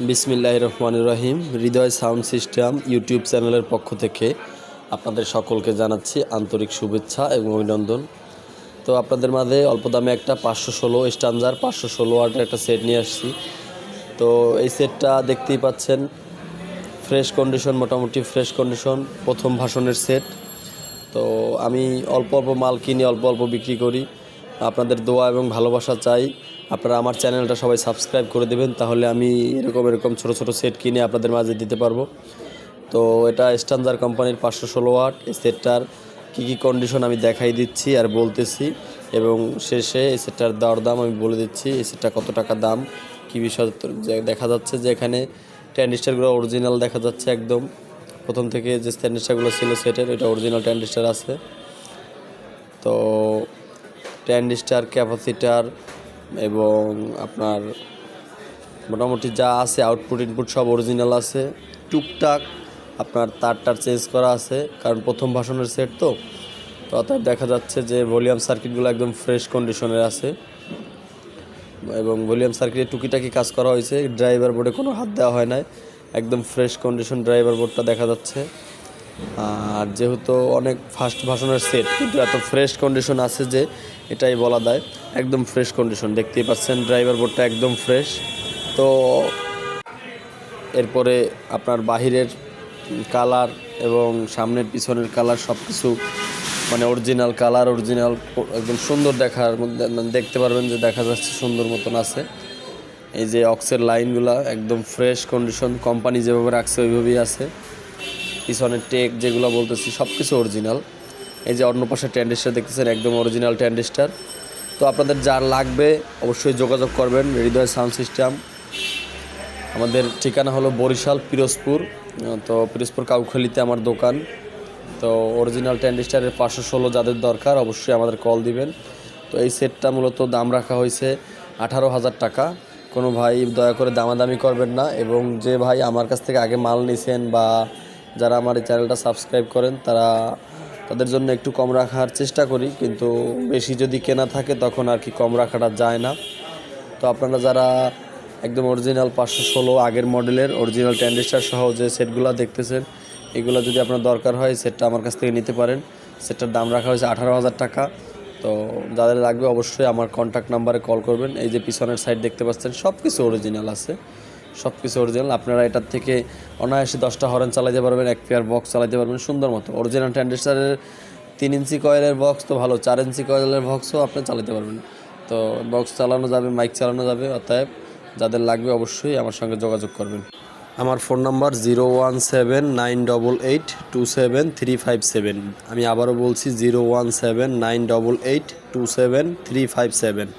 বিসমিল্লাহির রহমানির রহিম। হৃদয় sound system YouTube চ্যানেলের পক্ষ থেকে আপনাদের সকলকে জানাচ্ছি আন্তরিক শুভেচ্ছা এবং অভিনন্দন। তো আপনাদের মাঝে অল্প দামে একটা 516 স্ট্যান্ডার 516 ওয়াটের একটা সেট নিয়ে আসছি। তো এই সেটটা দেখতেই পাচ্ছেন, ফ্রেশ কন্ডিশন, মোটামুটি ফ্রেশ কন্ডিশন, প্রথম ভাষণের সেট। তো আমি অল্প অল্প মাল কিনি, অল্প অল্প বিক্রি করি। আপনাদের দোয়া এবং ভালোবাসা চাই। আপনারা আমার চ্যানেলটা সবাই সাবস্ক্রাইব করে দেবেন, তাহলে আমি এরকম ছোট ছোট সেট কিনে আপনাদের মাঝে দিতে পারবো। তো এটা স্ট্যান্ডার্ড কোম্পানির 516 ওয়াট। এই সেটটার কী কন্ডিশন আমি দেখাই দিচ্ছি আর বলতেছি, এবং শেষে এই সেটটার দরদাম আমি বলে দিচ্ছি, এই সেটটা কত টাকা দাম, কী বিষয়। দেখা যাচ্ছে যে এখানে ট্যান্ডিস্টারগুলো অরিজিনাল দেখা যাচ্ছে একদম। প্রথম থেকে যে ট্যান্ডিস্টারগুলো ছিল সেটের, এটা অরিজিনাল ট্যান্ডিস্টার আছে। তো ট্যান্ডিস্টার, ক্যাপাসিটার এবং আপনার মোটামুটি যা আছে আউটপুট ইনপুট সব অরিজিনাল আছে। টুকটাক আপনার তারটার চেঞ্জ করা আছে, কারণ প্রথম ভাষণের সেট তো অতএব দেখা যাচ্ছে যে ভলিউম সার্কিটগুলো একদম ফ্রেশ কন্ডিশনের আছে, এবং ভলিউম সার্কিটে টুকিটাকি কাজ করা হয়েছে। ড্রাইভার বোর্ডে কোনো হাত দেওয়া হয় নাই, একদম ফ্রেশ কন্ডিশন ড্রাইভার বোর্ডটা দেখা যাচ্ছে। আর যেহেতু অনেক ফাস্ট ভাষণের সেট, কিন্তু এত ফ্রেশ কন্ডিশন আছে যে এটাই বলা যায়, একদম ফ্রেশ কন্ডিশন। দেখতেই পাচ্ছেন ড্রাইভার বোর্ডটা একদম ফ্রেশ। তো এরপরে আপনার বাহিরের কালার এবং সামনের পিছনের কালার সব কিছু মানে অরিজিনাল কালার, অরিজিনাল, একদম সুন্দর দেখার মধ্যে দেখতে পারবেন যে দেখা যাচ্ছে সুন্দর মতন আছে। এই যে অক্সের লাইনগুলো একদম ফ্রেশ কন্ডিশন, কোম্পানি যেভাবে রাখছে ওইভাবেই আছে। পিছনের টেক যেগুলো বলতেছি সব কিছু অরিজিনাল। এই যে অন্য পাশে ট্যান্ডিস্টার দেখতেছেন, একদম অরিজিনাল ট্যান্ডিস্টার। তো আপনাদের যার লাগবে অবশ্যই যোগাযোগ করবেন হৃদয় সাউন্ড সিস্টেম। আমাদের ঠিকানা হলো বরিশাল পিরোজপুর। তো পিরোজপুর কাউখালীতে আমার দোকান। তো অরিজিনাল ট্যান্ডিস্টারের 516 যাদের দরকার অবশ্যই আমাদের কল দিবেন। তো এই সেটটা মূলত দাম রাখা হয়েছে 18,000 টাকা। কোনো ভাই দয়া করে দামাদামি করবেন না, এবং যে ভাই আমার কাছ থেকে আগে মাল নিছেন বা যারা আমার এই চ্যানেলটা সাবস্ক্রাইব করেন তাদের জন্য একটু কম রাখার চেষ্টা করি, কিন্তু বেশি যদি কেনা থাকে তখন আর কি কম রাখাটা যায় না। তো আপনারা যারা একদম অরিজিনাল 516 আগের মডেলের অরিজিনাল ট্যান্ডিস্টার সহ যে সেটগুলো দেখতেছেন, এগুলো যদি আপনার দরকার হয় সেটটা আমার কাছ থেকে নিতে পারেন। সেটটার দাম রাখা হয়েছে 18,000 টাকা। তো যাদের লাগবে অবশ্যই আমার কন্ট্যাক্ট নাম্বারে কল করবেন। এই যে পিছনের সাইড দেখতে পাচ্ছেন সব কিছু অরিজিনাল আছে, সব কিছু অরিজিনাল। আপনারা এটার থেকে অনায়াসে 10টা হর্ন চালাতে পারবেন, এক পেয়ার বক্স চালাতে পারবেন সুন্দর মতো। অরিজিনাল ট্যান্ডিস্টারের 3 ইঞ্চি কয়েলের বক্স তো ভালো, 4 ইঞ্চি কয়েলের বক্সও আপনি চালাতে পারবেন। তো বক্স চালানো যাবে, মাইক চালানো যাবে। অতএব যাদের লাগবে অবশ্যই আমার সঙ্গে যোগাযোগ করবেন। আমার ফোন নাম্বার 01798827357। আমি আবারও বলছি 01798827357।